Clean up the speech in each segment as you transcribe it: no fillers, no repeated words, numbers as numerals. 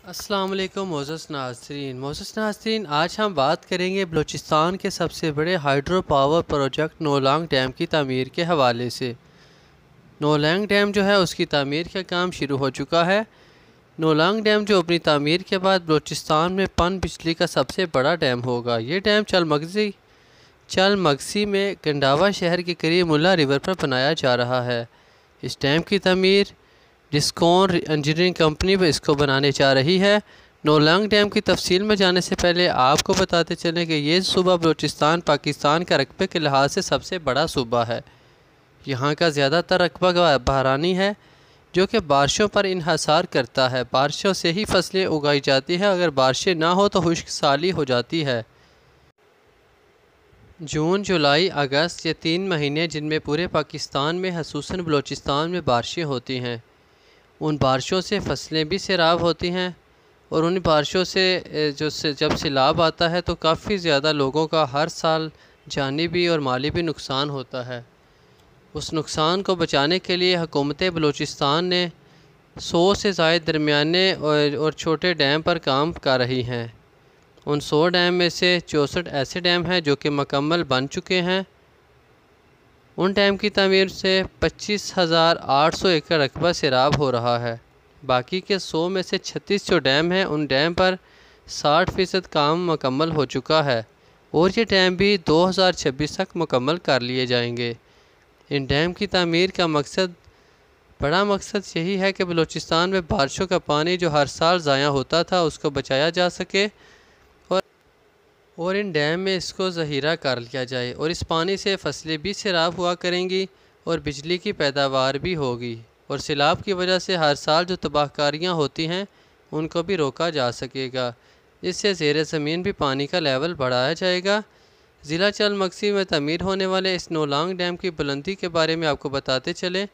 अस्सलाम वालेकुम मोअज़्ज़ज़ नाज़रीन, आज हम बात करेंगे बलूचिस्तान के सबसे बड़े हाइड्रो पावर प्रोजेक्ट नोलांग डैम की तामीर के हवाले से। नोलांग डैम जो है उसकी तामीर का काम शुरू हो चुका है। नोलांग डैम जो अपनी तामीर के बाद बलूचिस्तान में पन बिजली का सबसे बड़ा डैम होगा। ये डैम चलमगसी में गंडावा शहर के करीब मुल्ला रिवर पर बनाया जा रहा है। इस डैम की तामीर डिस्कॉन इंजीनियरिंग कंपनी इसको बनाने जा रही है। नोलांग डैम की तफसील में जाने से पहले आपको बताते चलें कि ये सूबा बलूचिस्तान पाकिस्तान का रकबे के लिहाज से सबसे बड़ा सूबा है। यहाँ का ज़्यादातर रकबा बहरानी है जो कि बारिशों पर इन्हसार करता है। बारिशों से ही फसलें उगाई जाती हैं, अगर बारिशें ना हो तो खुश्क साली हो जाती है। जून, जुलाई, अगस्त ये 3 महीने जिनमें पूरे पाकिस्तान में खसूसन बलूचिस्तान में बारिशें होती हैं। उन बारिशों से फसलें भी सैराब होती हैं और उन बारिशों से जब सैलाब आता है तो काफ़ी ज़्यादा लोगों का हर साल जानी भी और माली भी नुकसान होता है। उस नुकसान को बचाने के लिए हुकूमत बलूचिस्तान ने 100 से ज़ायद दरमियाने और छोटे डैम पर काम कर रही हैं। उन 100 डैम में से 64 ऐसे डैम हैं जो कि मुकम्मल बन चुके हैं। उन डैम की तामीर से 25,800 एकड़ रकबा सैराब हो रहा है। बाकी के 100 में से 36 जो डैम हैं उन डैम पर 60% काम मुकम्मल हो चुका है और ये डैम भी 2026 तक मुकम्मल कर लिए जाएंगे। इन डैम की तामीर का बड़ा मकसद यही है कि बलूचिस्तान में बारिशों का पानी जो हर साल ज़ाया होता था उसको बचाया जा सके और इन डैम में इसको ज़हीरा कर लिया जाए और इस पानी से फसलें भी सैराब हुआ करेंगी और बिजली की पैदावार भी होगी और सैलाब की वजह से हर साल जो तबाहकारियाँ होती हैं उनको भी रोका जा सकेगा। इससे ज़ेर ज़मीन भी पानी का लेवल बढ़ाया जाएगा। ज़िला चलमगसी में तमीर होने वाले इस नोलांग डैम की बुलंदी के बारे में आपको बताते चलें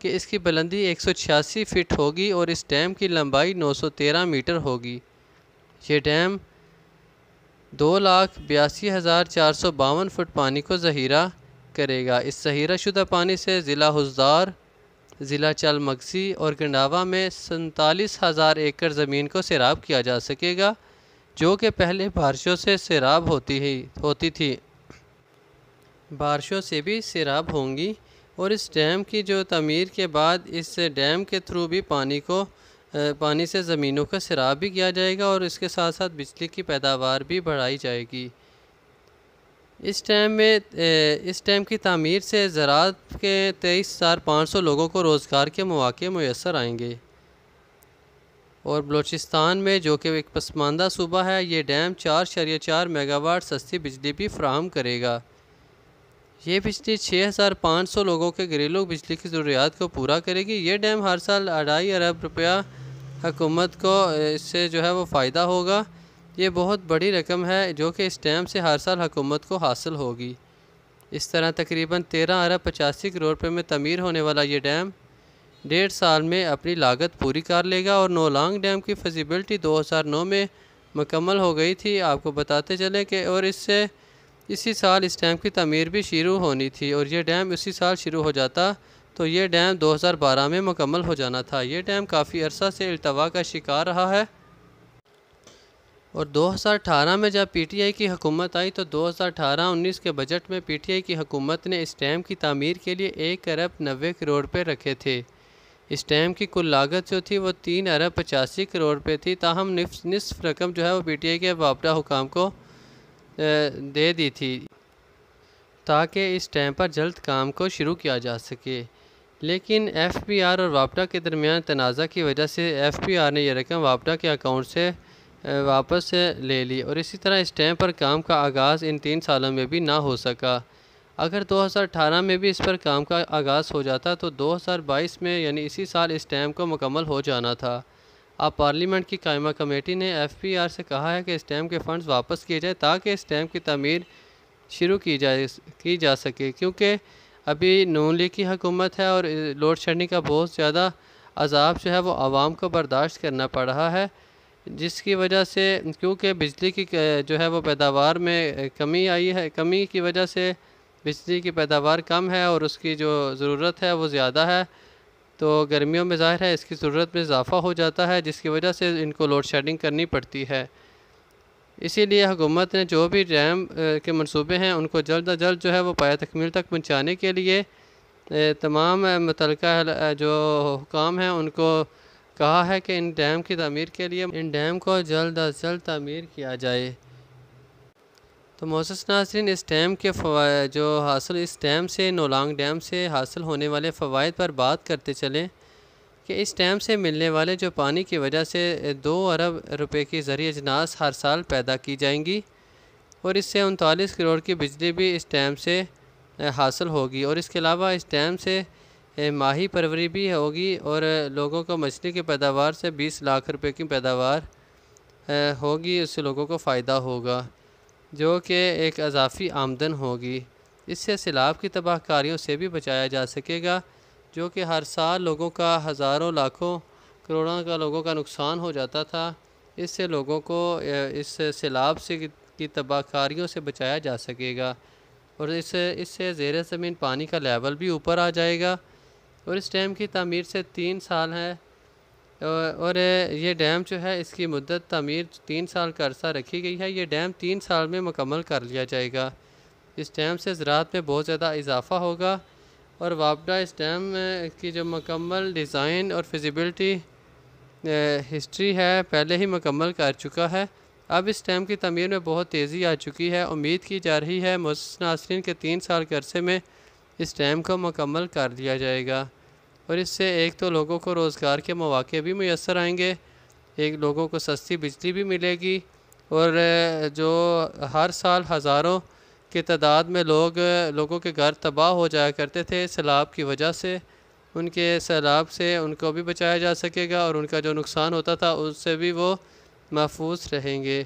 कि इसकी बुलंदी 186 फ़ीट होगी और इस डैम की लंबाई 913 मीटर होगी। ये डैम 2,82,452 फुट पानी को ज़हीरा करेगा। इस ज़हीरा शुदा पानी से ज़िला हुज़दार, ज़िला चलमगसी और गंडावा में 47,000 एकड़ ज़मीन को सैराब किया जा सकेगा जो कि पहले बारिशों से सैराब होती थी। बारिशों से भी सैराब होंगी और इस डैम की जो तमीर के बाद इस डैम के थ्रू भी पानी से ज़मीनों का सैराब भी किया जाएगा और इसके साथ साथ बिजली की पैदावार भी बढ़ाई जाएगी। इस डैम की तामीर से ज़राअत के 23,500 लोगों को रोज़गार के मौक़े मुयस्सर आएंगे और बलूचिस्तान में जो कि एक पसमानदा सूबा है, ये डैम 4.4 मेगावाट सस्ती बिजली भी फ़राहम करेगा। ये बिजली 6,500 लोगों के घरेलू बिजली की ज़रूरियात को पूरा करेगी। ये डैम हर साल 2.5 अरब रुपया हुकूमत को इससे जो है वो फ़ायदा होगा। ये बहुत बड़ी रकम है जो कि इस डैम से हर साल हुकूमत को हासिल होगी। इस तरह तकरीबन 13 अरब 85 करोड़ रुपये में तमीर होने वाला ये डैम 1.5 साल में अपनी लागत पूरी कर लेगा और नोलांग डैम की फिजिबिलिटी 2009 में मुकम्मल हो गई थी। आपको बताते चलें कि और इसी साल इस डैम की तमीर भी शुरू होनी थी और ये डैम इसी साल शुरू हो जाता तो ये डैम 2012 में मुकम्मल हो जाना था। ये डैम काफ़ी अरसा से इल्तवा का शिकार रहा है और 2018 में जब पीटीआई की हुकूमत आई तो 2018-19 के बजट में पीटीआई की हुकूमत ने इस डैम की तामीर के लिए 1 अरब 90 करोड़ रुपये रखे थे। इस डैम की कुल लागत जो थी वो 3 अरब 85 करोड़ रुपये थी। ताहम निस्फ रकम जो है वो पीटीआई के वापडा हुकाम को दे दी थी ताकि इस डैम पर जल्द काम को शुरू किया जा सके, लेकिन एफपीआर और वापडा के दरमियान तनाज़ा की वजह से एफपीआर ने यह रकम वापडा के अकाउंट से वापस ले ली और इसी तरह इस डैम पर काम का आगाज़ इन 3 सालों में भी ना हो सका। अगर 2018 में भी इस पर काम का आगाज़ हो जाता तो 2022 में यानी इसी साल इस डैम को मुकम्मल हो जाना था। अब पार्लियामेंट की कायमा कमेटी ने एफपीआर से कहा है कि इस डैम के फ़ंड्स वापस किए जाए ताकि इस डैम की तामीर शुरू की जा सके, क्योंकि अभी नून लीग की हुकूमत है और लोड शेडिंग का बहुत ज़्यादा अज़ाब जो है वो आवाम को बर्दाश्त करना पड़ रहा है, जिसकी वजह से क्योंकि बिजली की जो है वो पैदावार में कमी आई है, कमी की वजह से बिजली की पैदावार कम है और उसकी जो ज़रूरत है वो ज़्यादा है तो गर्मियों में ज़ाहिर है इसकी ज़रूरत में इजाफ़ा हो जाता है, जिसकी वजह से इनको लोड शेडिंग करनी पड़ती है। इसीलिए हुकूमत ने जो भी डैम के मंसूबे हैं उनको जल्द अज जल्द जो है वो पाया तकमील तक पहुँचाने के लिए तमाम मुतल्लिका जो हुकाम हैं उनको कहा है कि इन डैम की तामीर के लिए इन डैम को जल्द अज जल्द तामीर किया जाए। तो मोअज़्ज़ज़ नाज़रीन, इस डैम के जो हासिल इस डैम से नोलांग डैम से हासिल होने वाले फ़वाइद पर बात करते चलें कि इस डैम से मिलने वाले जो पानी की वजह से 2 अरब रुपए की ज़रिए अजनास हर साल पैदा की जाएंगी और इससे 39 करोड़ की बिजली भी इस डैम से हासिल होगी। और इसके अलावा इस डैम से माही परवरी भी होगी और लोगों को मछली की पैदावार से 20 लाख रुपए की पैदावार होगी, उससे लोगों को फ़ायदा होगा जो कि एक अजाफ़ी आमदन होगी। इससे सैलाब की तबाहकारियों से भी बचाया जा सकेगा जो कि हर साल लोगों का हज़ारों लाखों करोड़ों का लोगों का नुकसान हो जाता था। इससे लोगों को इस सैलाब से की तबाहकारियों से बचाया जा सकेगा और इससे ज़ेर ज़मीन पानी का लेवल भी ऊपर आ जाएगा। और इस डैम की तामीर से 3 साल है और ये डैम जो है इसकी मुद्दत तामीर 3 साल का अरसा रखी गई है। ये डैम 3 साल में मुकम्मल कर लिया जाएगा। इस डैम से ज़राअत में बहुत ज़्यादा इजाफ़ा होगा और वापडा इस डैम की जो मुकम्मल डिज़ाइन और फिजिबिलिटी हिस्ट्री है पहले ही मुकम्मल कर चुका है। अब इस डैम की तमीर में बहुत तेज़ी आ चुकी है। उम्मीद की जा रही है मुअज़्ज़ज़ नाज़रीन के 3 साल के अरसे में इस डैम को मुकम्मल कर लिया जाएगा और इससे एक तो लोगों को रोज़गार के मौके भी मैसर आएंगे, एक लोगों को सस्ती बिजली भी मिलेगी और जो हर साल हज़ारों की तादाद में लोगों के घर तबाह हो जाया करते थे सैलाब की वजह से, उनके सैलाब से उनको भी बचाया जा सकेगा और उनका जो नुकसान होता था उससे भी वो महफूज रहेंगे।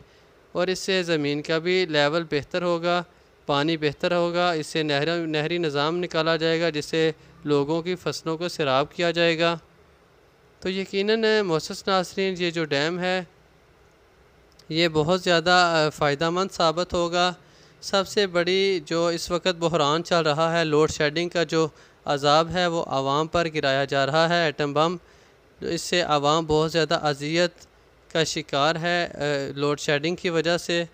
और इससे ज़मीन का भी लेवल बेहतर होगा, पानी बेहतर होगा, इससे नहरी निज़ाम निकाला जाएगा जिससे लोगों की फसलों को सैराब किया जाएगा। तो यकीनन मोअज़्ज़ज़ नाज़रीन ये जो डैम है ये बहुत ज़्यादा फ़ायदेमंद साबित होगा। सबसे बड़ी जो इस वक्त बहरान चल रहा है लोड शेडिंग का जो अज़ाब है वो आवाम पर गिराया जा रहा है एटम बम, इससे आवाम बहुत ज़्यादा अज़ियत का शिकार है लोड शेडिंग की वजह से।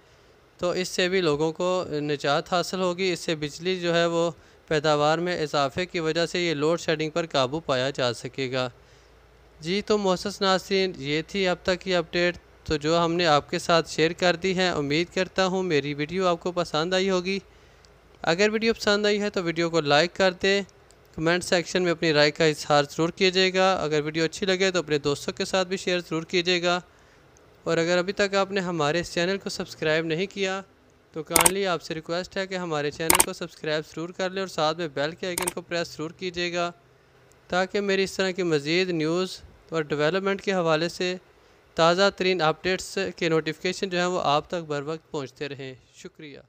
तो इससे भी लोगों को निजात हासिल होगी, इससे बिजली जो है वो पैदावार में इजाफे की वजह से ये लोड शेडिंग पर काबू पाया जा सकेगा। जी तो मोअज़्ज़ज़ नाज़रीन ये थी अब तक की अपडेट तो जो हमने आपके साथ शेयर कर दी है। उम्मीद करता हूँ मेरी वीडियो आपको पसंद आई होगी। अगर वीडियो पसंद आई है तो वीडियो को लाइक कर दें, कमेंट सेक्शन में अपनी राय का इज़हार ज़रूर कीजिएगा। अगर वीडियो अच्छी लगे तो अपने दोस्तों के साथ भी शेयर ज़रूर कीजिएगा और अगर अभी तक आपने हमारे इस चैनल को सब्सक्राइब नहीं किया तो काइंडली आपसे रिक्वेस्ट है कि हमारे चैनल को सब्सक्राइब ज़रूर कर लें और साथ में बेल के आइकन को प्रेस ज़रूर कीजिएगा ताकि मेरी इस तरह की मज़ीद न्यूज़ और डेवलपमेंट के हवाले से ताज़ा तरीन अपडेट्स के नोटिफिकेशन जो है वो आप तक बर वक्त पहुँचते रहें। शुक्रिया।